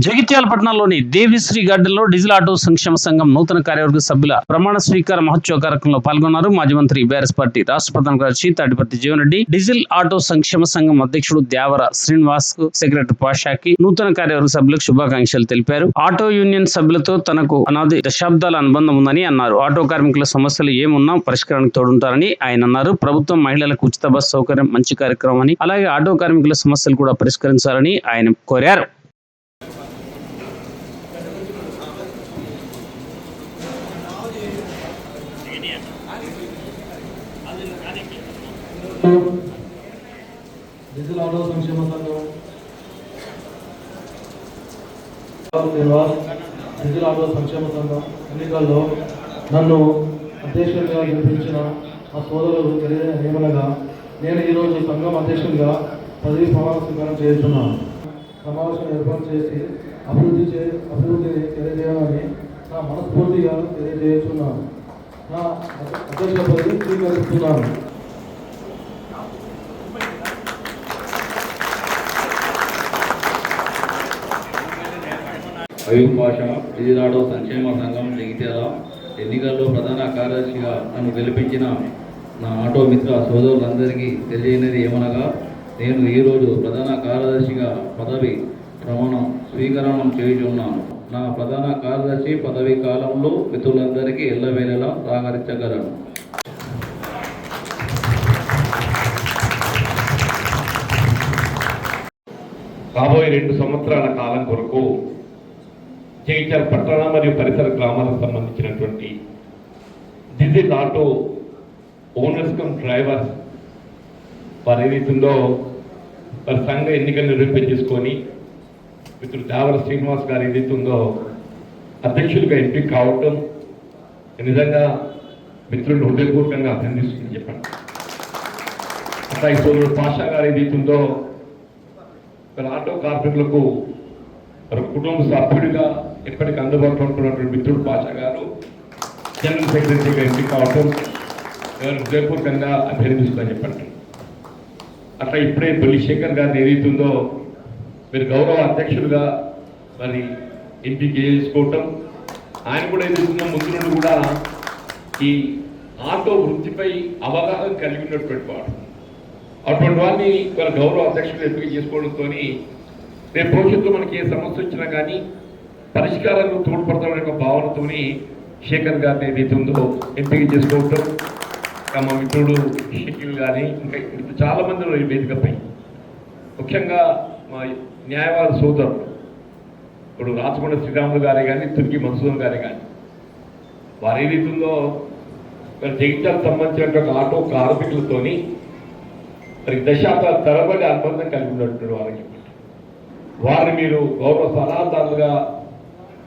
జగిత్యాల పట్టణంలోని దేవిశ్రీ గార్డెన్లో diesel auto సంక్షేమ సంఘం నూతన కార్యవర్గ సభ్యుల ప్రమాణ స్వీకార మహోత్సవ కార్యక్రమంలో పాల్గొన్నారు. మాజీ మంత్రి బీఆర్ఎస్ పార్టీ రాష్ట్ర ప్రధాన కార్యదర్శి తాడిపత్రి జీవన్ రెడ్డి, డీజిల్ ఆటో సంక్షేమ సంఘం అధ్యక్షుడు దేవర శ్రీనివాస్ కు, సెక్రటరీ పాషాకి నూతన కార్యవర్గ సభ్యులకు శుభాకాంక్షలు తెలిపారు. ఆటో యూనియన్ సభ్యులతో తనకు అనాది దశాబ్దాల అనుబంధం ఉందని అన్నారు. ఆటో కార్మికుల సమస్యలు ఏమున్నా పరిష్కారానికి తోడుంటారని ఆయన అన్నారు. ప్రభుత్వం మహిళలకు ఉచిత బస్ సౌకర్యం మంచి కార్యక్రమం అని, అలాగే ఆటో కార్మికుల సమస్యలు కూడా పరిష్కరించాలని ఆయన కోరారు. డీజిల్ ఆటో సంక్షేమ సంఘం డీజిల్ ఆటో సంక్షేమ సంఘం ఎన్నికల్లో నన్ను అధ్యక్షుడిగా గెలిపించిన ఆ సోదరులు ఏమనగా నేను ఈరోజు సంఘం అధ్యక్షుడిగా పదవి ప్రమాణ స్వీకారం చేస్తున్నాను. సమావేశం ఏర్పాటు చేసి అభివృద్ధిని తెలియజేయాలని నా మనస్ఫూర్తిగా తెలియజేస్తున్నాను. నా అధ్యక్ష పదవి స్వీకరిస్తున్నాను. అయూబ్ పాషా, డీజిల్ ఆటో సంక్షేమ సంఘం జగిత్యాల ఎన్నికల్లో ప్రధాన కార్యదర్శిగా నన్ను గెలిపించిన నా ఆటో మిత్ర సోదరులందరికీ తెలియనిది ఏమనగా, నేను ఈరోజు ప్రధాన కార్యదర్శిగా పదవి ప్రమాణ స్వీకరణం చేయుచున్నాను. నా ప్రధాన కార్యదర్శి పదవి కాలంలో మిత్రులందరికీ ఎల్లవేళలా సహకరించగలను. రాబోయే 2 సంవత్సరాల కాలం కొరకు జగిత్యాల పట్టణ మరియు పరిసర గ్రామాలకు సంబంధించినటువంటి diesel auto owners come drivers వారు ఏదైతుందో వారి సంఘ ఎన్నికలు నిర్వహించుకొని మిత్రుడు దేవర శ్రీనివాస్ గారు ఏదైతుందో అధ్యక్షుడిగా ఎంపిక కావటం నిజంగా మిత్రులు హృదయపూర్వకంగా అభినందిస్తుందని చెప్పండి. అట్లా ఈ సోదరుడు పాషా గారు ఏదైతుందో మరి ఆటో కార్మికులకు మరి కుటుంబ సభ్యుడిగా ఎప్పటికీ అందుబాటులో ఉంటున్నటువంటి మిత్రుడు పాషా గారు జనరల్ సెక్రటరీగా ఎంపిక కావటం హృదయపూర్వకంగా అభినందిస్తుందని చెప్పండి. అట్లా ఇప్పుడే బలిశేఖర్ గారిని ఏదైతుందో మీరు గౌరవ అధ్యక్షులుగా మరి ఎంపిక చేసుకోవటం, ఆయన కూడా ఏదైతుందో ముందు నుండి కూడా ఈ ఆటో వృత్తిపై అవగాహన కలిగి ఉన్నటువంటి వాడు. అటువంటి వారిని వాళ్ళ గౌరవ అధ్యక్షులు ఎంపిక చేసుకోవడంతో రేపు భవిష్యత్తులో మనకి ఏ సమస్య వచ్చినా కానీ పరిష్కారాలు తోడ్పడతామనే ఒక భావనతో శేఖర్ గారిని ఏదైతే ఉందో ఎంపిక చేసుకోవటం, మా మిత్రుడు షకీల్ కానీ ఇంకా చాలామంది ఉన్నారు ఈ వేదికపై. ముఖ్యంగా మా న్యాయవాద సోదరుడు ఇప్పుడు రాచకొండ శ్రీరాములు గారే కానీ తుర్కి మన్సూర్ గారే కానీ వారు ఏదైతే ఉందో మరి జగిత్యాలకు సంబంధించిన ఆటో కార్మికులతోని మరి దశాబ్దాల తరబడి అనుబంధం కలిగి ఉన్నట్టు వారికి వారిని మీరు గౌరవ సలహాదారులుగా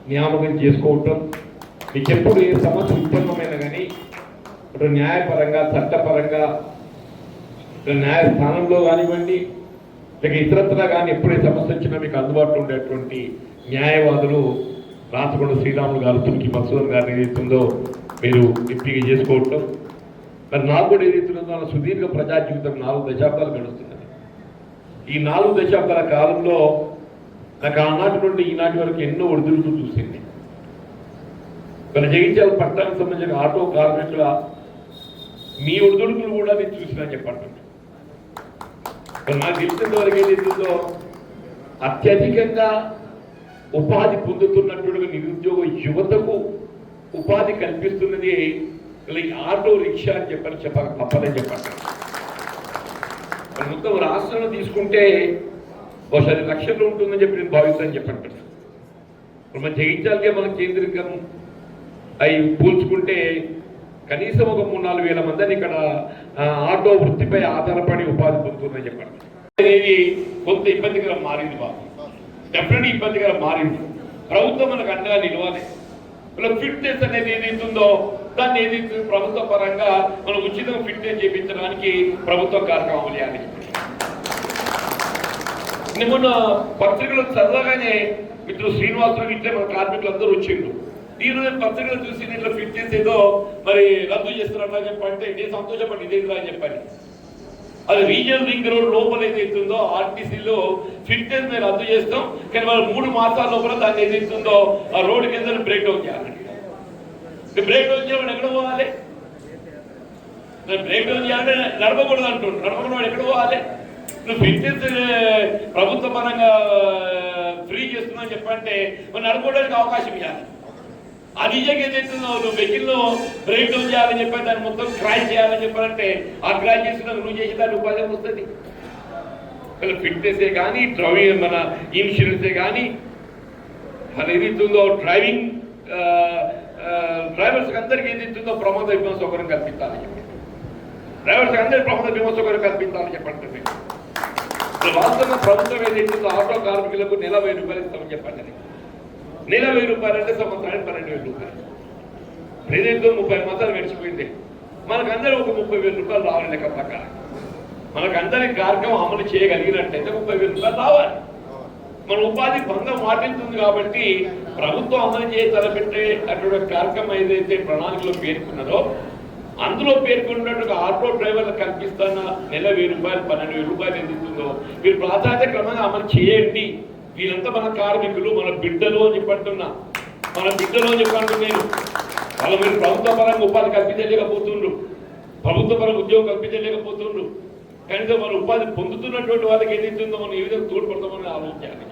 నియామకం చేసుకోవటం, మీకు ఎప్పుడు ఏ సమస్య ఉత్పన్నమైనా కానీ ఇప్పుడు న్యాయపరంగా చట్టపరంగా న్యాయస్థానంలో కానివ్వండి లేక ఇతరత్రా కానీ ఎప్పుడే సమస్య వచ్చినా మీకు అందుబాటులో ఉండేటువంటి న్యాయవాదులు రాచకొండ శ్రీరాములు గారు తుర్కి మన్సూర్ గారు ఏదైతుందో మీరు ఎంపిక చేసుకోవటం. మరి నాకు కూడా ఏదైతుందో నా సుదీర్ఘ ప్రజా జీవితం 4 దశాబ్దాలు గడుస్తున్నది. ఈ 4 దశాబ్దాల కాలంలో నాకు ఆనాటి నుండి ఈనాటి వరకు ఎన్నో ఒడిదుడుకులు చూసింది. మన జగిత్యాల పట్టణానికి సంబంధించిన ఆటో కార్మికుల మీ ఒడిదుడుకులు కూడా నేను చూసినా చెప్పండి. నాకు తెలిసిన వరకు ఏదైతుందో అత్యధికంగా ఉపాధి పొందుతున్నట్టుగా నిరుద్యోగ యువతకు ఉపాధి కల్పిస్తున్నది ఆటో రిక్షా అని చెప్పాలి తప్పదని చెప్పండి. మొత్తం రాష్ట్రంలో తీసుకుంటే బహుశా 10 లక్షలు ఉంటుందని చెప్పి నేను భావిస్తాను చెప్పండి. ఇప్పుడు మన జగిత్యాలకే మనం కేంద్రీకరం అవి పోల్చుకుంటే కనీసం ఒక 3-4 వేల మందిని ఇక్కడ ఆటో వృత్తిపై ఆధారపడి ఉపాధి పొందుతుందని చెప్పండి. అనేది కొంత ఇబ్బందికరం మారింది బాబు, డెఫినెట్లీ ఇబ్బందికరం మారింది. ప్రభుత్వం మనకు అండగా నిలవాలి. ఇలా ఫిట్నెస్ అనేది ఏదైతుందో దాన్ని ఏదైతే ప్రభుత్వ పరంగా మనం ఉచితంగా ఫిట్నెస్ చేయించడానికి ప్రభుత్వ కార్యక్రమం చేయాలి. మొన్న పత్రికలు చదవగానే మిత్రులు శ్రీనివాసరావు ఇట్లే మన కార్మికులు అందరూ వచ్చిండ్రు. ఈరోజు పత్రికలు చూసి ఇట్లా ఫిట్నెస్ ఏదో మరి రద్దు చేస్తున్నారని చెప్పంటే నేను సంతోషపడి ఇదేంద్రా అని చెప్పాను. అది రీజనల్ రింగ్ రోడ్ లోపల ఏదైతుందో ఆర్టీసీలో ఫిట్నెస్ మీద రద్దు చేస్తాం, కానీ వాళ్ళు 3 మాసాల లోపల దాన్ని ఏదైతుందో ఆ రోడ్డు కింద బ్రేక్ డౌన్ చేయాలండి. బ్రేక్ డౌన్ చేయాలని ఎక్కడ పోవాలి? బ్రేక్ డౌన్ చేయాలంటే నడపకూడదు అంటుండ్రు. నడపకుండా ఎక్కడ పోవాలి? నువ్వు ఫిట్నెస్ ప్రభుత్వ పరంగా ఫ్రీ చేస్తున్నావు చెప్పంటే మరి నడుపుకోవడానికి అవకాశం ఇవ్వాలి. అది ఏదైతుందో నువ్వు వెహికల్లో బ్రేక్ డౌన్ చేయాలని చెప్పి దాన్ని మొత్తం క్రాష్ చేయాలని చెప్పారంటే ఆ క్రాష్ చేసిన నువ్వు చేసి దాన్ని ఉపాధి వస్తుంది. ఫిట్నెసే కానీ డ్రైవింగ్ మన ఇన్సూరెన్సే కానీ అది ఏదైతుందో డ్రైవింగ్ డ్రైవర్స్కి అందరికీ ఏదైతుందో ప్రమాద బీమా సౌకర్యం కల్పించాలని చెప్పి డ్రైవర్స్కి అందరికీ ప్రమాద బీమా సౌకర్యం కల్పించాలని చెప్పండి. వాస్తవంగా ప్రభుత్వం ఏదైతుందో ఆటో కార్మికులకు నెల 1000 రూపాయలు ఇస్తామని చెప్పండి. నెల 1000 రూపాయలు అంటే సంవత్సరానికి 12,000 రూపాయలు. ఏదైతే 30 మాసాలు గడిచిపోయింది, మనకందరూ ఒక 30,000 రూపాయలు రావాలి లెక్క ప్రకారం. మనకందరి కార్యక్రమం అమలు చేయగలిగినట్టయితే 30,000 రూపాయలు రావాలి. మన ఉపాధి భంగం వాటిల్తుంది కాబట్టి ప్రభుత్వం అమలు చేసి తలపెట్టే అటువంటి కార్యక్రమం ఏదైతే ప్రణాళికలో పేర్కొన్నారో అందులో పేర్కొన్నట్టుగా ఆటో డ్రైవర్లకు కల్పిస్తున్న నెల 1000 రూపాయలు 12,000 రూపాయలు ఎందుతుందో మీరు ప్రాధాన్యత క్రమంగా అమలు చేయండి. వీళ్ళంతా మన కార్మికులు, మన బిడ్డలు అని చెప్పంటున్నా, మన బిడ్డలు అని చెప్పంటున్నాను. వాళ్ళు మీరు ప్రభుత్వ పరంగా ఉపాధి కల్పించలేకపోతుండ్రు, ప్రభుత్వ పరంగా ఉద్యోగం కల్పించలేకపోతుండ్రు. కనీసం మన ఉపాధి పొందుతున్నటువంటి వాళ్ళకి ఏదైతుందో మనం ఏ విధంగా తోడ్పడతామని ఆలోచించాలి.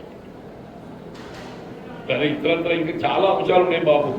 ఇతరత్ర ఇంకా చాలా అంశాలు ఉన్నాయి బాబు.